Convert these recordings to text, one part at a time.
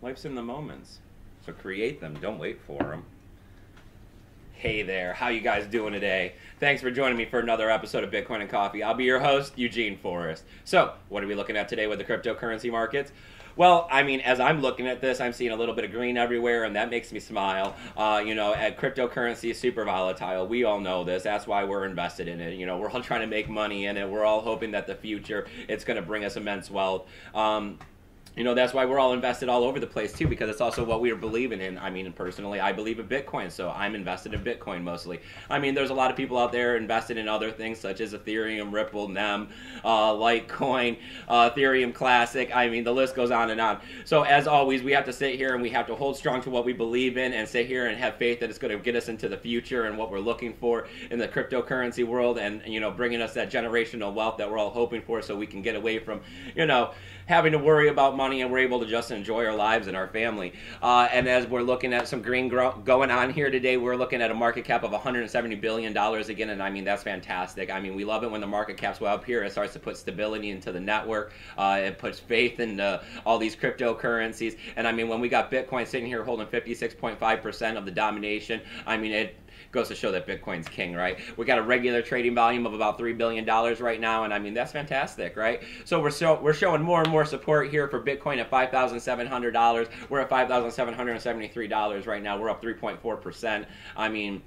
Life's in the moments. So create them. Don't wait for them. Hey there, how you guys doing today? Thanks for joining me for another episode of Bitcoin and Coffee. I'll be your host, Eugene Forrest. So, what are we looking at today with the cryptocurrency markets? Well, I mean, as I'm looking at this, I'm seeing a little bit of green everywhere, and that makes me smile. Cryptocurrency is super volatile. We all know this. That's why we're invested in it. We're all trying to make money in it. We're all hoping that the future, it's going to bring us immense wealth. That's why we're all invested all over the place, too, because it's also what we are believing in. I mean, personally, I believe in Bitcoin, so I'm invested in Bitcoin mostly. I mean, there's a lot of people out there invested in other things, such as Ethereum, Ripple, NEM, Litecoin, Ethereum Classic. I mean, the list goes on and on. So, as always, we have to sit here and we have to hold strong to what we believe in and sit here and have faith that it's going to get us into the future and what we're looking for in the cryptocurrency world and, bringing us that generational wealth that we're all hoping for so we can get away from, having to worry about money and we're able to just enjoy our lives and our family. And as we're looking at some green going on here today, we're looking at a market cap of $170 billion again, and I mean, that's fantastic. I mean, we love it when the market cap's well up here. It starts to put stability into the network. It puts faith into all these cryptocurrencies. And I mean, when we got Bitcoin sitting here holding 56.5% of the domination, I mean, it goes to show that Bitcoin's king, right? We got a regular trading volume of about $3 billion right now, and I mean, that's fantastic, right? So we're showing more and more support here for Bitcoin at $5,700. We're at $5,773 right now. We're up 3.4%. I mean,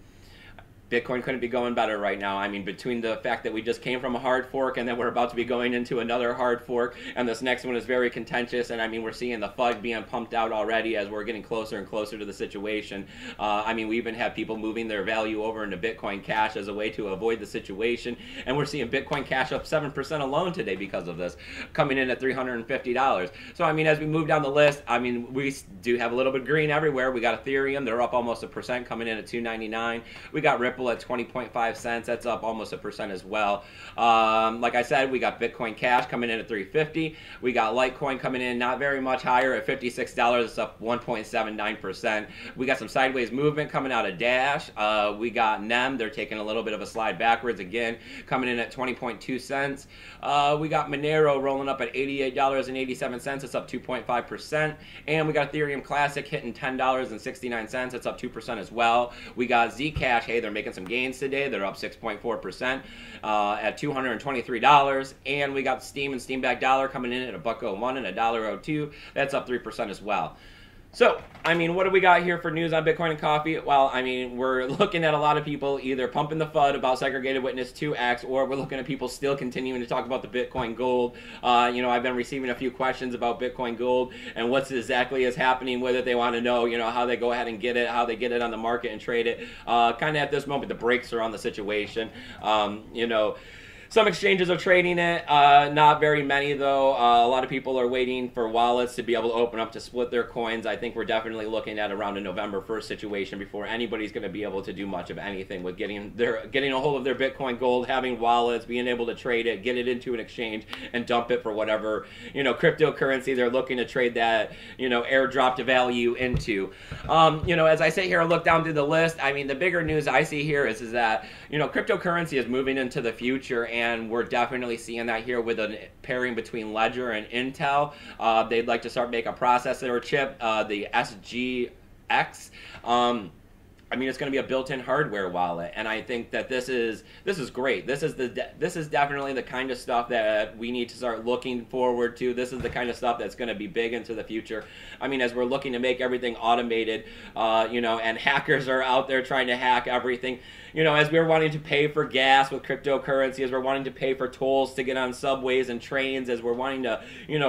Bitcoin couldn't be going better right now. I mean, between the fact that we just came from a hard fork and then we're about to be going into another hard fork, and this next one is very contentious, and I mean, we're seeing the FUD being pumped out already as we're getting closer and closer to the situation. I mean, we even have people moving their value over into Bitcoin Cash as a way to avoid the situation, and we're seeing Bitcoin Cash up 7% alone today because of this, coming in at $350. So, I mean, as we move down the list, I mean, we do have a little bit of green everywhere. We got Ethereum, they're up almost 1%, coming in at $2.99. We got Ripple at 20.5 cents. That's up almost 1% as well. Like I said, we got Bitcoin Cash coming in at $3.50. We got Litecoin coming in not very much higher at $56. It's up 1.79%. We got some sideways movement coming out of Dash. We got NEM. They're taking a little bit of a slide backwards again, coming in at 20.2 cents. We got Monero rolling up at $88.87. It's up 2.5%. And we got Ethereum Classic hitting $10.69. It's up 2% as well. We got Zcash. Hey, they're making some gains today. They're up 6.4% at $223. And we got Steam and Steamback Dollar coming in at $1.01 and $1.02. That's up 3% as well. So, I mean, what do we got here for news on Bitcoin and Coffee? Well, I mean, we're looking at a lot of people either pumping the FUD about segregated witness 2X, or we're looking at people still continuing to talk about the Bitcoin Gold. I've been receiving a few questions about Bitcoin Gold and what's exactly is happening with it. They want to know, how they go ahead and get it, how they get it on the market and trade it. Kind of at this moment, the brakes are on the situation. Some exchanges are trading it, not very many though. A lot of people are waiting for wallets to be able to open up to split their coins. I think we're definitely looking at around a November 1st situation before anybody's going to be able to do much of anything with getting a hold of their Bitcoin Gold, having wallets, being able to trade it, get it into an exchange, and dump it for whatever, cryptocurrency they're looking to trade that, airdropped value into. As I sit here and look down through the list, I mean, the bigger news I see here is that, cryptocurrency is moving into the future, and we're definitely seeing that here with a pairing between Ledger and Intel. They'd like to start make a processor chip, the SGX. I mean, it's going to be a built-in hardware wallet, and I think that this is great. This is definitely the kind of stuff that we need to start looking forward to. This is the kind of stuff that's going to be big into the future. I mean, as we're looking to make everything automated, and hackers are out there trying to hack everything. As we're wanting to pay for gas with cryptocurrency, as we're wanting to pay for tolls to get on subways and trains, as we're wanting to,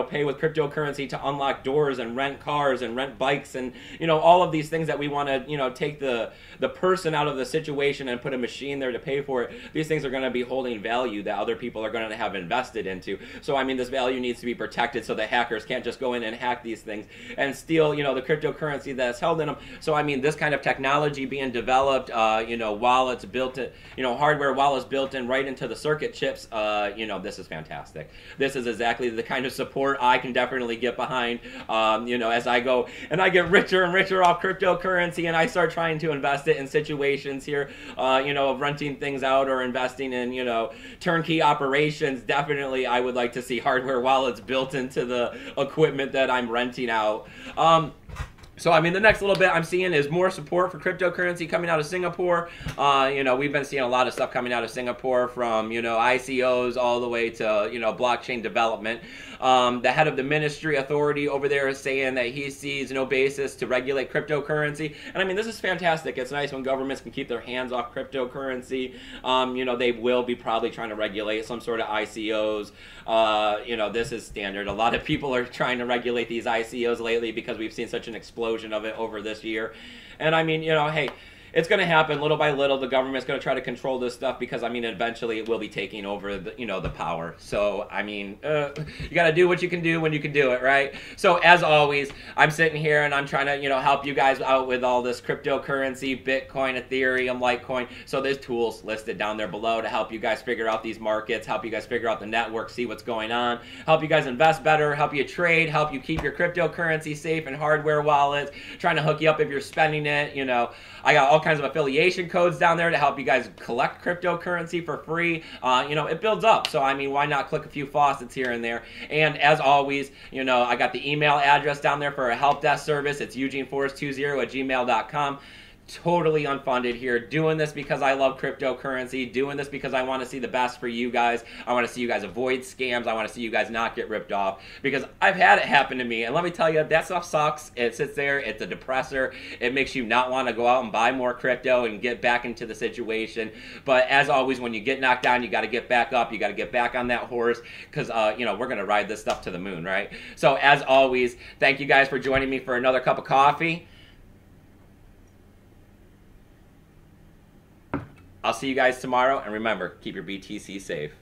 pay with cryptocurrency to unlock doors and rent cars and rent bikes and, all of these things that we want to, take the person out of the situation and put a machine there to pay for it. These things are going to be holding value that other people are going to have invested into. So, I mean, this value needs to be protected so that hackers can't just go in and hack these things and steal, the cryptocurrency that's held in them. So, I mean, this kind of technology being developed, wallets built in, hardware wallets built in right into the circuit chips, this is fantastic. This is exactly the kind of support I can definitely get behind, as I go and I get richer and richer off cryptocurrency and I start trying to invest invest it in situations here, of renting things out or investing in, turnkey operations, definitely I would like to see hardware wallets built into the equipment that I'm renting out. So, I mean, the next little bit I'm seeing is more support for cryptocurrency coming out of Singapore. We've been seeing a lot of stuff coming out of Singapore from, ICOs all the way to, blockchain development. The head of the ministry authority over there is saying that he sees no basis to regulate cryptocurrency. And, I mean, this is fantastic. It's nice when governments can keep their hands off cryptocurrency. They will be probably trying to regulate some sort of ICOs. This is standard. A lot of people are trying to regulate these ICOs lately because we've seen such an explosion of it over this year. And I mean, hey, it's going to happen little by little. The government's going to try to control this stuff because, I mean, eventually it will be taking over the power. So, I mean, you got to do what you can do when you can do it, right? So, as always, I'm sitting here and I'm trying to, help you guys out with all this cryptocurrency, Bitcoin, Ethereum, Litecoin. So, there's tools listed down there below to help you guys figure out these markets, help you guys figure out the network, see what's going on, help you guys invest better, help you trade, help you keep your cryptocurrency safe in hardware wallets, trying to hook you up if you're spending it, I got all kinds of affiliation codes down there to help you guys collect cryptocurrency for free. It builds up. So, I mean, why not click a few faucets here and there? And as always, I got the email address down there for a help desk service. It's eugeneforrest20@gmail.com. Totally unfunded here, doing this because I love cryptocurrency, doing this because I want to see the best for you guys. I want to see you guys avoid scams. I want to see you guys not get ripped off, because I've had it happen to me, and let me tell you, that stuff sucks. It sits there, it's a depressor. It makes you not want to go out and buy more crypto and get back into the situation. But as always, when you get knocked down, you got to get back up. You got to get back on that horse, because we're going to ride this stuff to the moon, right? So as always, thank you guys for joining me for another cup of coffee. I'll see you guys tomorrow, and remember, keep your BTC safe.